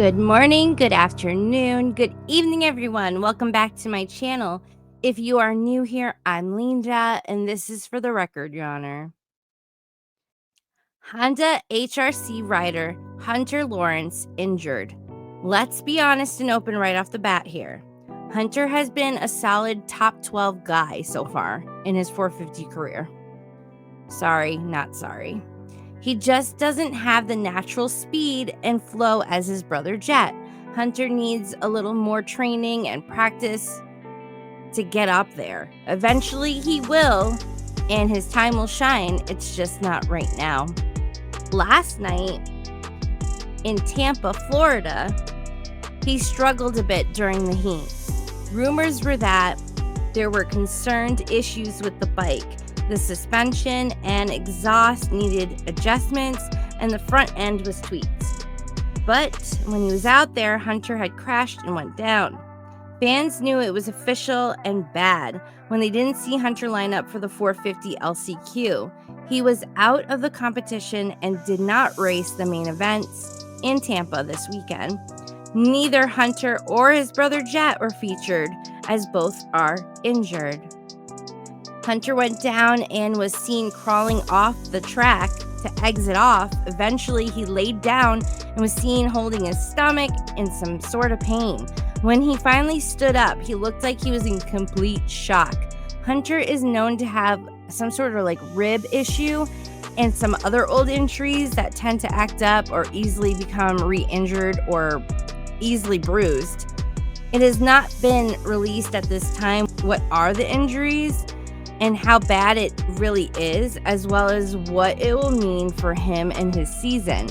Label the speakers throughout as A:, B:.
A: Good morning, good afternoon, good evening, everyone. Welcome back to my channel. If you are new here, I'm Linda, and this is for the record, Your Honor. Honda HRC rider Hunter Lawrence injured. Let's be honest and open right off the bat here. Hunter has been a solid top 12 guy so far in his 450 career. Sorry, not sorry. He just doesn't have the natural speed and flow as his brother Jett. Hunter needs a little more training and practice to get up there. Eventually he will, and his time will shine. It's just not right now. Last night in Tampa, Florida, he struggled a bit during the heat. Rumors were that there were concerned issues with the bike. The suspension and exhaust needed adjustments, and the front end was tweaked. But when he was out there, Hunter had crashed and went down. Fans knew it was official and bad when they didn't see Hunter line up for the 450 LCQ. He was out of the competition and did not race the main events in Tampa this weekend. Neither Hunter or his brother Jett were featured, as both are injured. Hunter went down and was seen crawling off the track to exit off. Eventually, he laid down and was seen holding his stomach in some sort of pain. When he finally stood up, he looked like he was in complete shock. Hunter is known to have some sort of rib issue and some other old injuries that tend to act up or easily become re-injured or easily bruised. It has not been released at this time what are the injuries and how bad it really is, as well as what it will mean for him and his season.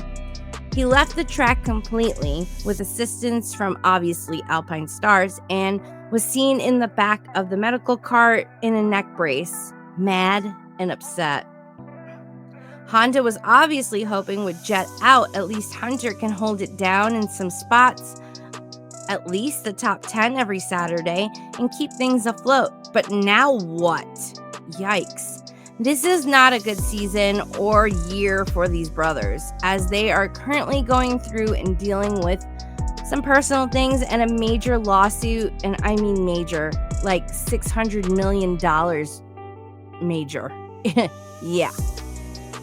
A: He left the track completely with assistance from obviously Alpinestars and was seen in the back of the medical cart in a neck brace, mad and upset. Honda was obviously hoping with Jett out, at least Hunter can hold it down in some spots, at least the top 10 every Saturday, and keep things afloat. But now what? Yikes. This is not a good season or year for these brothers, as they are currently going through and dealing with some personal things and a major lawsuit, and I mean major, like $600 million major. Yeah.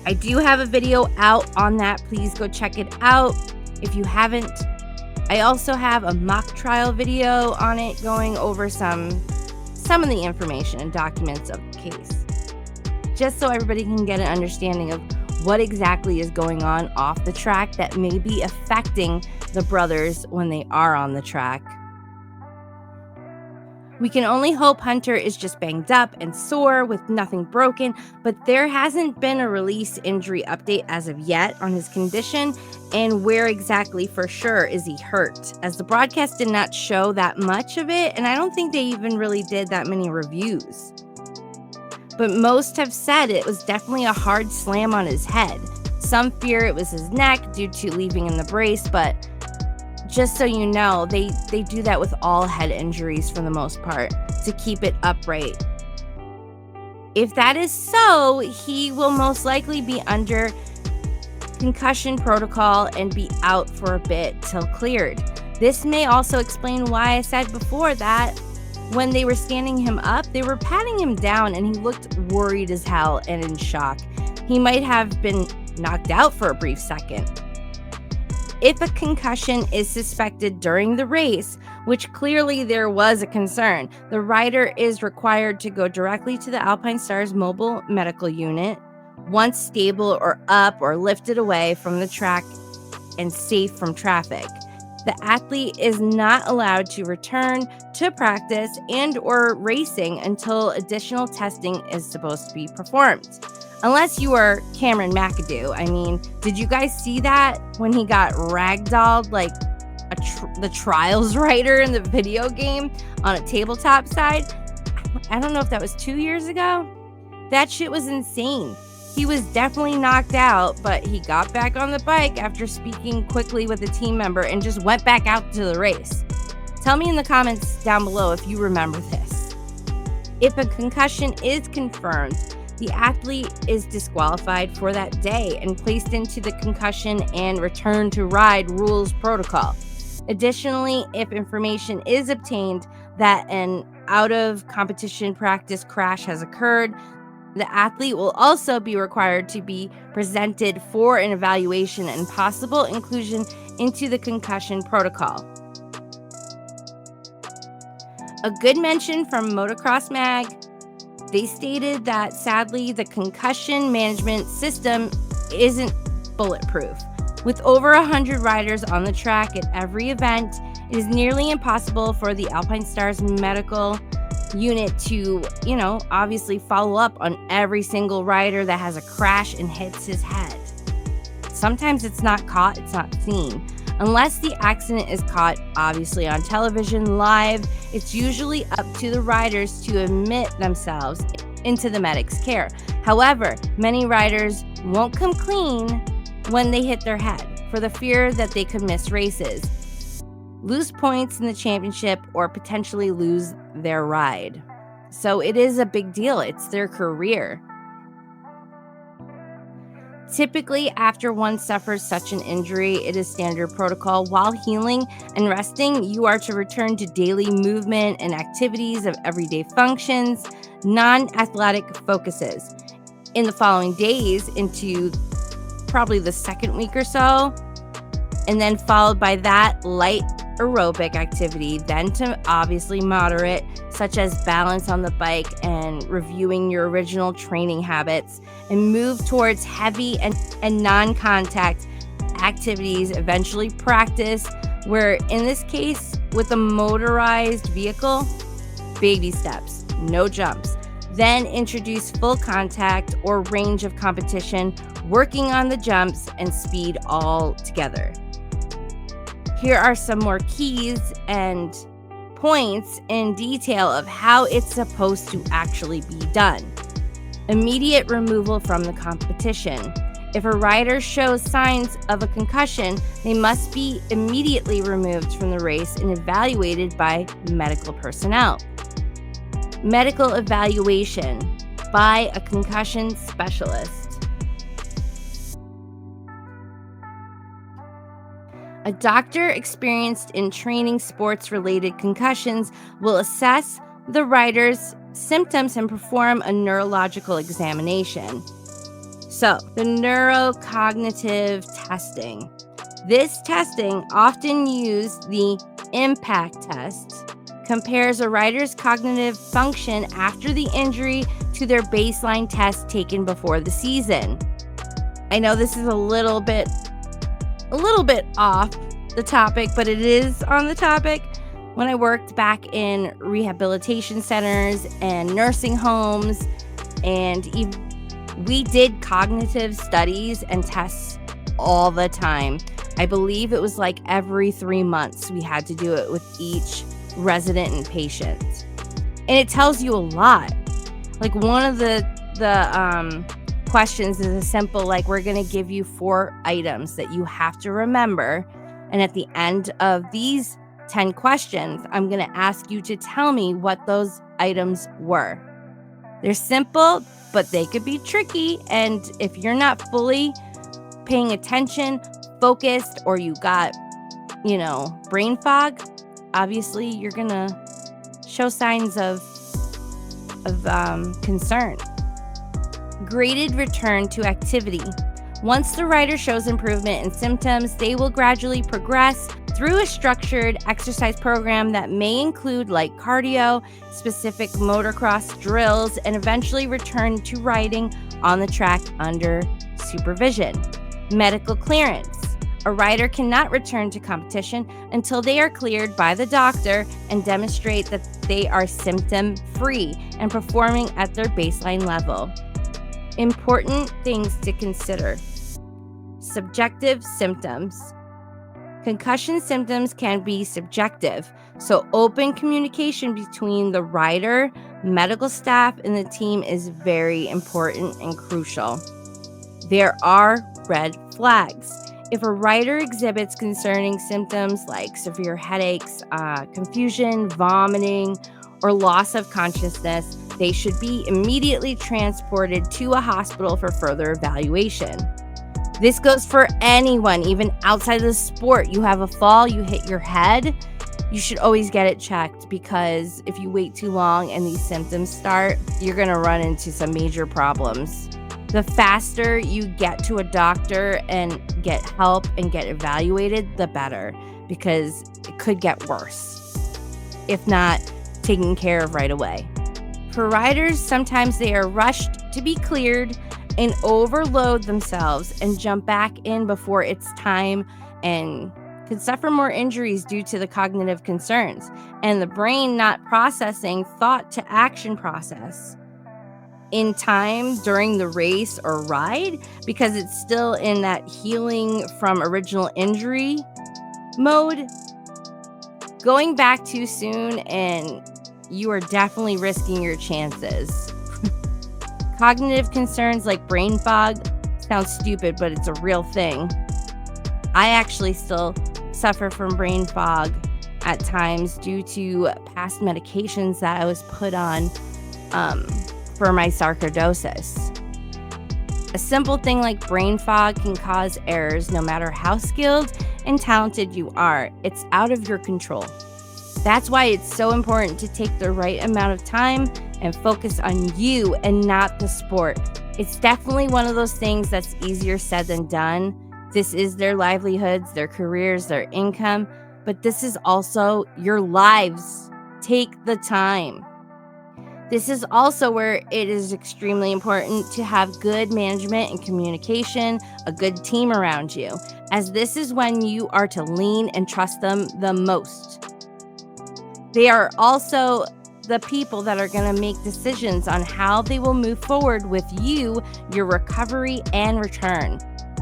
A: I do have a video out on that. Please go check it out if you haven't. I also have a mock trial video on it going over some of the information and documents of the case, just so everybody can get an understanding of what exactly is going on off the track that may be affecting the brothers when they are on the track. We can only hope Hunter is just banged up and sore with nothing broken, but there hasn't been a release injury update as of yet on his condition and where exactly for sure is he hurt, as the broadcast did not show that much of it, and I don't think they even really did that many reviews. But most have said it was definitely a hard slam on his head. Some fear it was his neck due to leaving in the brace, but just so you know, they do that with all head injuries for the most part to keep it upright. If that is so, he will most likely be under concussion protocol and be out for a bit till cleared. This may also explain why I said before that when they were standing him up, they were patting him down and he looked worried as hell and in shock. He might have been knocked out for a brief second. If a concussion is suspected during the race, which clearly there was a concern, the rider is required to go directly to the Alpinestars mobile medical unit once stable or up or lifted away from the track and safe from traffic. The athlete is not allowed to return to practice and or racing until additional testing is supposed to be performed. Unless you are Cameron McAdoo. I mean, did you guys see that when he got ragdolled like the Trials rider in the video game on a tabletop side? I don't know if that was 2 years ago. That shit was insane. He was definitely knocked out, but he got back on the bike after speaking quickly with a team member and just went back out to the race. Tell me in the comments down below if you remember this. If a concussion is confirmed, the athlete is disqualified for that day and placed into the concussion and return to ride rules protocol. Additionally, if information is obtained that an out-of-competition practice crash has occurred, the athlete will also be required to be presented for an evaluation and possible inclusion into the concussion protocol. A good mention from Motocross Mag, they stated that sadly the concussion management system isn't bulletproof. With over 100 riders on the track at every event, it is nearly impossible for the Alpinestars medical unit to, obviously follow up on every single rider that has a crash and hits his head. Sometimes it's not caught, it's not seen. Unless the accident is caught, obviously on television, live, it's usually up to the riders to admit themselves into the medic's care. However, many riders won't come clean when they hit their head for the fear that they could miss races, lose points in the championship, or potentially lose their ride. So it is a big deal. It's their career. Typically, after one suffers such an injury, it is standard protocol. While healing and resting, you are to return to daily movement and activities of everyday functions, non-athletic focuses. In the following days, into probably the second week or so, and then followed by that light aerobic activity, then to obviously moderate, such as balance on the bike and reviewing your original training habits, and move towards heavy and non-contact activities, eventually practice, where in this case, with a motorized vehicle, baby steps, no jumps. Then introduce full contact or range of competition, working on the jumps and speed all together. Here are some more keys and points in detail of how it's supposed to actually be done. Immediate removal from the competition. If a rider shows signs of a concussion, they must be immediately removed from the race and evaluated by medical personnel. Medical evaluation by a concussion specialist. A doctor experienced in training sports-related concussions will assess the rider's symptoms and perform a neurological examination. So, the neurocognitive testing. This testing, often used the impact test, compares a rider's cognitive function after the injury to their baseline test taken before the season. I know this is a little bit off the topic, but it is on the topic. When I worked back in rehabilitation centers and nursing homes, and we did cognitive studies and tests all the time. I believe it was like every 3 months we had to do it with each resident and patient. And it tells you a lot. Like one of the questions is a simple, like, we're going to give you 4 items that you have to remember. And at the end of these 10 questions, I'm going to ask you to tell me what those items were. They're simple, but they could be tricky. And if you're not fully paying attention, focused, or you got, brain fog, obviously you're going to show signs of concern. Graded return to activity. Once the rider shows improvement in symptoms, they will gradually progress through a structured exercise program that may include light cardio, specific motocross drills, and eventually return to riding on the track under supervision. Medical clearance. A rider cannot return to competition until they are cleared by the doctor and demonstrate that they are symptom-free and performing at their baseline level. Important things to consider. Subjective symptoms. Concussion symptoms can be subjective, so open communication between the rider, medical staff, and the team is very important and crucial. There are red flags. If a rider exhibits concerning symptoms like severe headaches, confusion, vomiting, or loss of consciousness, they should be immediately transported to a hospital for further evaluation. This goes for anyone, even outside of the sport. You have a fall, you hit your head, you should always get it checked, because if you wait too long and these symptoms start, you're going to run into some major problems. The faster you get to a doctor and get help and get evaluated, the better, because it could get worse if not taken care of right away. For riders, sometimes they are rushed to be cleared and overload themselves and jump back in before it's time, and could suffer more injuries due to the cognitive concerns and the brain not processing thought to action process in time during the race or ride, because it's still in that healing from original injury mode. Going back too soon, and you are definitely risking your chances. Cognitive concerns like brain fog sounds stupid, but it's a real thing. I actually still suffer from brain fog at times due to past medications that I was put on for my sarcoidosis. A simple thing like brain fog can cause errors no matter how skilled and talented you are. It's out of your control. That's why it's so important to take the right amount of time and focus on you and not the sport. It's definitely one of those things that's easier said than done. This is their livelihoods, their careers, their income, but this is also your lives. Take the time. This is also where it is extremely important to have good management and communication, a good team around you, as this is when you are to lean and trust them the most. They are also the people that are going to make decisions on how they will move forward with you, your recovery and return.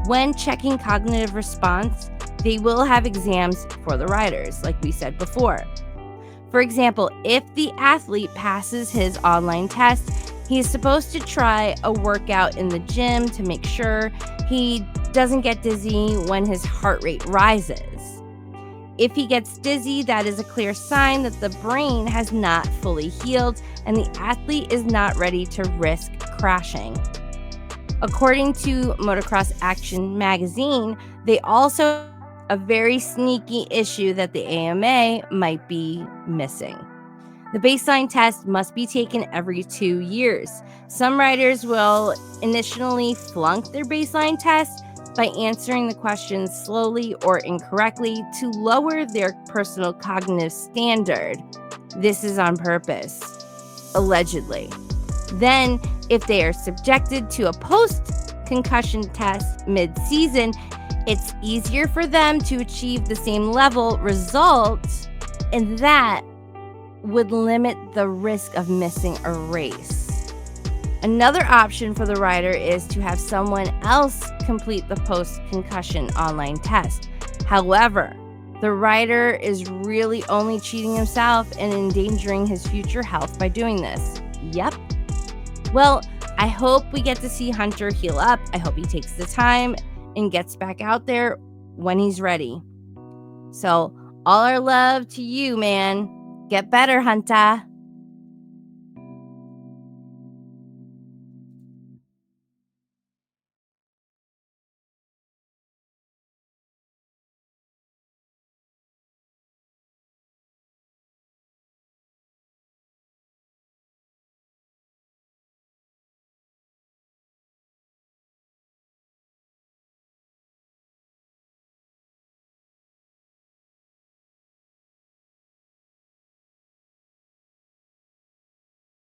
A: When checking cognitive response, they will have exams for the riders, like we said before. For example, if the athlete passes his online test, he is supposed to try a workout in the gym to make sure he doesn't get dizzy when his heart rate rises. If he gets dizzy, that is a clear sign that the brain has not fully healed and the athlete is not ready to risk crashing. According to Motocross Action magazine, they also a very sneaky issue that the AMA might be missing. The baseline test must be taken every 2 years. Some riders will initially flunk their baseline test by answering the questions slowly or incorrectly to lower their personal cognitive standard. This is on purpose, allegedly. Then, if they are subjected to a post-concussion test mid-season, it's easier for them to achieve the same level results, and that would limit the risk of missing a race. Another option for the rider is to have someone else complete the post-concussion online test. However, the rider is really only cheating himself and endangering his future health by doing this. Yep. Well, I hope we get to see Hunter heal up. I hope he takes the time and gets back out there when he's ready. So, all our love to you, man. Get better, Hunter.